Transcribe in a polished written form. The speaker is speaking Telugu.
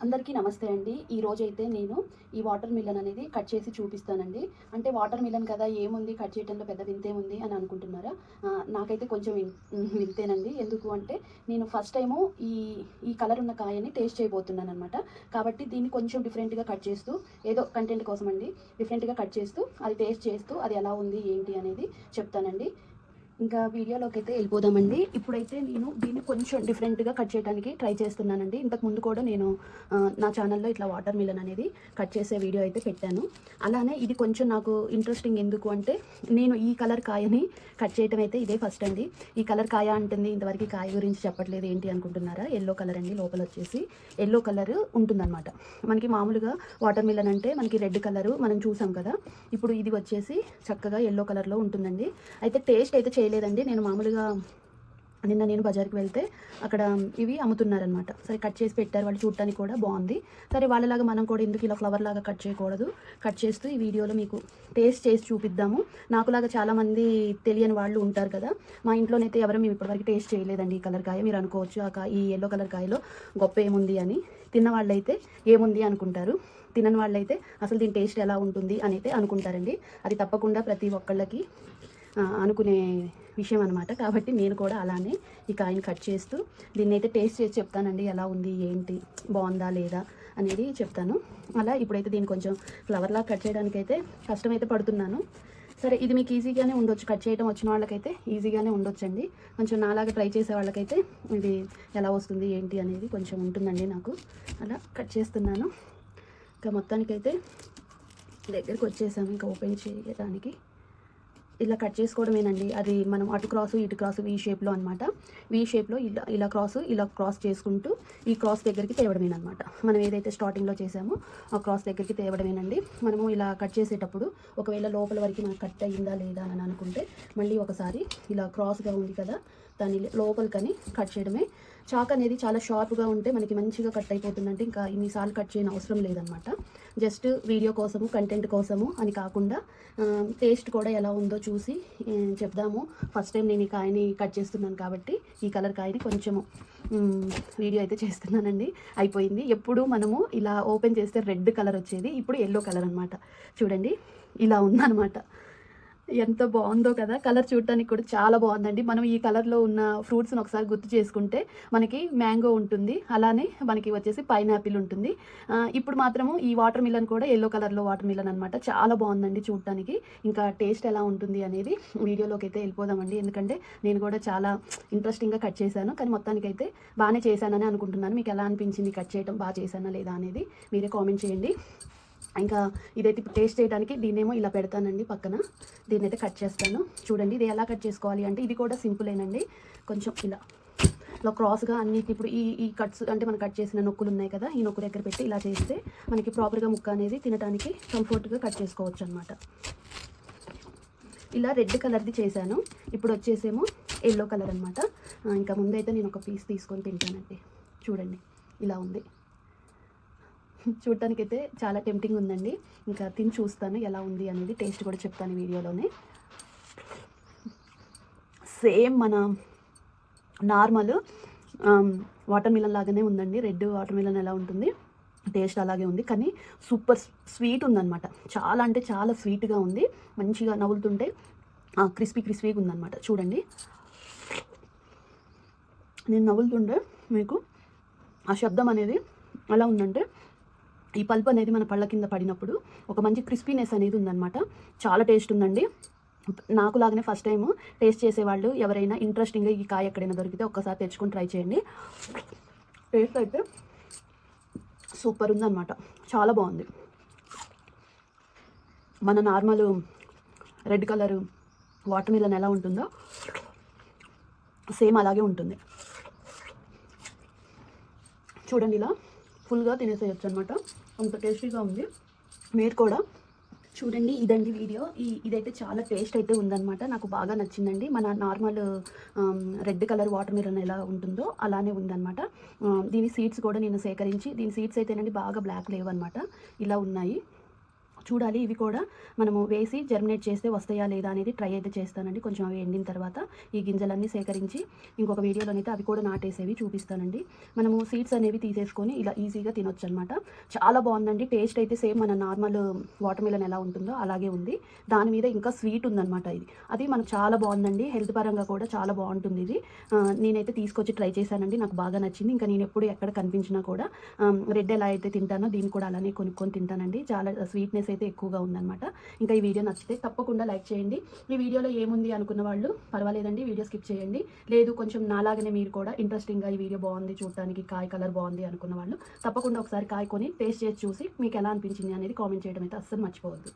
అందరికీ నమస్తే అండి. ఈరోజైతే నేను ఈ వాటర్ మిలన్ అనేది కట్ చేసి చూపిస్తానండి. అంటే వాటర్ మిలన్ కదా ఏముంది కట్ చేయడంలో పెద్ద వింతేముంది అని అనుకుంటున్నారా? నాకైతే కొంచెం వింతేనండి. ఎందుకు అంటే నేను ఫస్ట్ టైము ఈ ఈ కలర్ ఉన్న కాయని టేస్ట్ చేయబోతున్నాననమాట. కాబట్టి దీన్ని కొంచెం డిఫరెంట్‌గా కట్ చేస్తూ ఏదో కంటెంట్ కోసం అండి డిఫరెంట్‌గా కట్ చేస్తూ అది టేస్ట్ చేస్తూ అది ఎలా ఉంది ఏంటి అనేది చెప్తానండి. ఇంకా వీడియోలోకైతే వెళ్ళిపోదామండి. ఇప్పుడైతే నేను దీన్ని కొంచెం డిఫరెంట్‌గా కట్ చేయడానికి ట్రై చేస్తున్నానండి. ఇంతకుముందు కూడా నేను నా ఛానల్‌లో ఇట్లా వాటర్ మిలన్ అనేది కట్ చేసే వీడియో అయితే పెట్టాను. అలానే ఇది కొంచెం నాకు ఇంట్రెస్టింగ్ ఎందుకు అంటే నేను ఈ కలర్ కాయని కట్ చేయటం అయితే ఇదే ఫస్ట్ అండి. ఈ కలర్ కాయ అంటుంది ఇంతవరకు కాయ గురించి చెప్పట్లేదు ఏంటి అనుకుంటున్నారా? యెల్లో కలర్ అండి. లోపల వచ్చేసి యెల్లో కలర్ ఉంటుందన్నమాట. మనకి మామూలుగా వాటర్ మిలన్ అంటే మనకి రెడ్ కలరు మనం చూసాం కదా! ఇప్పుడు ఇది వచ్చేసి చక్కగా యెల్లో కలర్‌లో ఉంటుందండి. అయితే టేస్ట్ అయితే చేయలేదండి. నేను మామూలుగా నిన్న నేను బజార్‌కి వెళ్తే అక్కడ ఇవి అమ్ముతున్నారనమాట. సరే కట్ చేసి పెట్టారు. వాళ్ళు చూడటానికి కూడా బాగుంది. సరే వాళ్ళలాగా మనం కూడా ఎందుకు ఇలా ఫ్లవర్ లాగా కట్ చేయకూడదు. కట్ చేస్తూ ఈ వీడియోలో మీకు టేస్ట్ చేసి చూపిద్దాము. నాకులాగా చాలామంది తెలియని వాళ్ళు ఉంటారు కదా! మా ఇంట్లోనైతే ఎవరు మేము ఇప్పటివరకు టేస్ట్ చేయలేదండి ఈ కలర్ కాయ. మీరు అనుకోవచ్చు ఈ యెల్లో కలర్ కాయలో గొప్ప ఏముంది అని. తిన్న వాళ్ళైతే ఏముంది అనుకుంటారు. తినని వాళ్ళైతే అసలు దీని టేస్ట్ ఎలా ఉంటుంది అని అయితే అనుకుంటారండి. అది తప్పకుండా ప్రతి ఒక్కళ్ళకి అనుకునే విషయం అనమాట. కాబట్టి నేను కూడా అలానే ఈ కాయని కట్ చేస్తూ దీన్నైతే టేస్ట్ చేసి చెప్తానండి. ఎలా ఉంది ఏంటి బాగుందా లేదా అనేది చెప్తాను. అలా ఇప్పుడైతే దీన్ని కొంచెం ఫ్లవర్లా కట్ చేయడానికైతే కష్టమైతే పడుతున్నాను. సరే ఇది మీకు ఈజీగానే ఉండొచ్చు. కట్ చేయడం వచ్చిన వాళ్ళకైతే ఈజీగానే ఉండొచ్చండి. కొంచెం నాలాగా ట్రై చేసే వాళ్ళకైతే ఇది ఎలా వస్తుంది ఏంటి అనేది కొంచెం ఉంటుందండి నాకు. అలా కట్ చేస్తున్నాను. ఇంకా మొత్తానికైతే దగ్గరికి వచ్చేసాము ఇంకా ఓపెన్ చేయడానికి. ఇలా కట్ చేసుకోవడమేనండి. అది మనం అటు క్రాసు ఇటు క్రాసు వీ షేప్లో అనమాట. వీ షేప్లో ఇలా క్రాస్ చేసుకుంటూ ఈ క్రాస్ దగ్గరికి తేవడమేనమాట. మనం ఏదైతే స్టార్టింగ్లో చేసామో ఆ క్రాస్ దగ్గరికి తేవడమేనండి. మనము ఇలా కట్ చేసేటప్పుడు ఒకవేళ లోపల వరకు మనకు కట్ అయ్యిందా లేదా అని అనుకుంటే మళ్ళీ ఒకసారి ఇలా క్రాస్గా ఉంది కదా దాన్ని లోపలికని కట్ చేయడమే. చాక్ అనేది చాలా షార్ప్గా ఉంటే మనకి మంచిగా కట్ అయిపోతుందంటే ఇంకా ఇన్నిసార్లు కట్ చేయని అవసరం లేదనమాట. జస్ట్ వీడియో కోసము కంటెంట్ కోసము అని కాకుండా టేస్ట్ కూడా ఎలా ఉందో చూసి చెప్దాము. ఫస్ట్ టైం నేను ఈ కాయని కట్ చేస్తున్నాను కాబట్టి ఈ కలర్ కాయని కొంచెము వీడియో అయితే చేస్తున్నానండి. అయిపోయింది. ఎప్పుడు మనము ఇలా ఓపెన్ చేస్తే రెడ్ కలర్ వచ్చేది, ఇప్పుడు యెల్లో కలర్ అనమాట. చూడండి ఇలా ఉందన్నమాట. ఎంత బాగుందో కదా! కలర్ చూడటానికి కూడా చాలా బాగుందండి. మనం ఈ కలర్‌లో ఉన్న ఫ్రూట్స్‌ని ఒకసారి గుర్తు చేసుకుంటే మనకి మ్యాంగో ఉంటుంది. అలానే మనకి వచ్చేసి పైనాపిల్ ఉంటుంది. ఇప్పుడు మాత్రము ఈ వాటర్ మిలన్ కూడా యెల్లో కలర్‌లో వాటర్ మిలన్ అనమాట. చాలా బాగుందండి చూడటానికి. ఇంకా టేస్ట్ ఎలా ఉంటుంది అనేది వీడియోలోకైతే వెళ్ళిపోదామండి. ఎందుకంటే నేను కూడా చాలా ఇంట్రెస్టింగ్‌గా కట్ చేశాను. కానీ మొత్తానికైతే బానే చేశానని అనుకుంటున్నాను. మీకు ఎలా అనిపించింది కట్ చేయటం బాగా చేశానా లేదా అనేది మీరే కామెంట్ చేయండి. ఇంకా ఇదైతే ఇప్పుడు టేస్ట్ చేయడానికి దీన్నేమో ఇలా పెడతానండి పక్కన. దీన్నైతే కట్ చేస్తాను. చూడండి ఇది ఎలా కట్ చేసుకోవాలి అంటే ఇది కూడా సింపులేనండి. కొంచెం ఇలా క్రాస్గా అన్నిటిని ఇప్పుడు ఈ కట్స్ అంటే మనం కట్ చేసిన నొక్కులు ఉన్నాయి కదా, ఈ నొక్కు దగ్గర పెట్టి ఇలా చేస్తే మనకి ప్రాపర్గా ముక్క అనేది తినడానికి కంఫర్ట్గా కట్ చేసుకోవచ్చు అనమాట. ఇలా రెడ్ కలర్ది చేశాను. ఇప్పుడు వచ్చేసేమో యెల్లో కలర్ అనమాట. ఇంకా ముందైతే నేను ఒక పీస్ తీసుకొని తింటానండి. చూడండి ఇలా ఉంది. చూడటానికైతే చాలా టెంప్టింగ్ ఉందండి. ఇంకా తిని చూస్తాను ఎలా ఉంది అనేది. టేస్ట్ కూడా చెప్తాను వీడియోలోనే. సేమ్ మన నార్మల్ వాటర్ మిలన్ లాగానే ఉందండి. రెడ్ వాటర్ మిలన్ ఎలా ఉంటుంది టేస్ట్ అలాగే ఉంది. కానీ సూపర్ స్వీట్ ఉందన్నమాట. చాలా అంటే చాలా స్వీట్గా ఉంది. మంచిగా నవ్వులుతుంటే క్రిస్పీగా ఉందన్నమాట. చూడండి నేను నవ్వులుతుంటే మీకు ఆ శబ్దం అనేది ఎలా ఉందంటే ఈ పల్ప్ అనేది మన పళ్ళ కింద పడినప్పుడు ఒక మంచి క్రిస్పీనెస్ అనేది ఉందన్నమాట. చాలా టేస్ట్ ఉందండి. నాకు లాగానే ఫస్ట్ టైము టేస్ట్ చేసేవాళ్ళు ఎవరైనా ఇంట్రెస్టింగ్గా ఈ కాయ ఎక్కడైనా దొరికితే ఒక్కసారి తెచ్చుకొని ట్రై చేయండి. టేస్ట్ అయితే సూపర్ ఉందన్నమాట. చాలా బాగుంది. మన normal red colour water melon ఎలా ఉంటుందో సేమ్ అలాగే ఉంటుంది. చూడండి ఇలా ఫుల్గా తినేసేయచ్చు అనమాట. అంత టేస్టీగా ఉంది. మీరు కూడా చూడండి. ఇదండి వీడియో. ఇదైతే చాలా టేస్ట్ అయితే ఉందన్నమాట. నాకు బాగా నచ్చిందండి. మన normal red colour water melon ఎలా ఉంటుందో అలానే ఉందన్నమాట. దీని సీడ్స్ కూడా నేను సేకరించి దీని సీడ్స్ అయితేనండి బాగా బ్లాక్ లేవన్నమాట. ఇలా ఉన్నాయి. చూడాలి ఇవి కూడా మనము వేసి జర్మినేట్ చేస్తే వస్తాయా లేదా అనేది ట్రై అయితే చేస్తానండి. కొంచెం అవి ఎండిన తర్వాత ఈ గింజలన్నీ సేకరించి ఇంకొక వీడియోలోనైతే అవి కూడా నాటేసేవి చూపిస్తానండి. మనము సీడ్స్ అనేవి తీసేసుకొని ఇలా ఈజీగా తినొచ్చనమాట. చాలా బాగుందండి. టేస్ట్ అయితే సేమ్ మన నార్మల్ వాటర్ మిలన్ ఎలా ఉంటుందో అలాగే ఉంది. దాని మీద ఇంకా స్వీట్ ఉందనమాట ఇది. అది మనకు చాలా బాగుందండి. హెల్త్ పరంగా కూడా చాలా బాగుంటుంది ఇది. నేనైతే తీసుకొచ్చి ట్రై చేశానండి. నాకు బాగా నచ్చింది. ఇంకా నేను ఎప్పుడు ఎక్కడ కనిపించినా కూడా రెడ్ ఎలా అయితే తింటానో దీన్ని కూడా అలానే కొనుక్కొని తింటానండి. చాలా స్వీట్నెస్ అయితే ఎక్కువగా ఉందనమాట. ఇంకా ఈ వీడియో నచ్చితే తప్పకుండా లైక్ చేయండి. ఈ వీడియోలో ఏముంది అనుకున్న వాళ్ళు పర్వాలేదండి, వీడియో స్కిప్ చేయండి. లేదు కొంచెం నాలాగనే మీరు కూడా ఇంట్రెస్టింగ్గా ఈ వీడియో బాగుంది చూడటానికి, కాయ కలర్ బాగుంది అనుకున్న వాళ్ళు తప్పకుండా ఒకసారి కాయ కొని టేస్ట్ చేసి చూసి మీకు ఎలా అనిపించింది అనేది కామెంట్ చేయడం అయితే అస్సలు మర్చిపోవద్దు.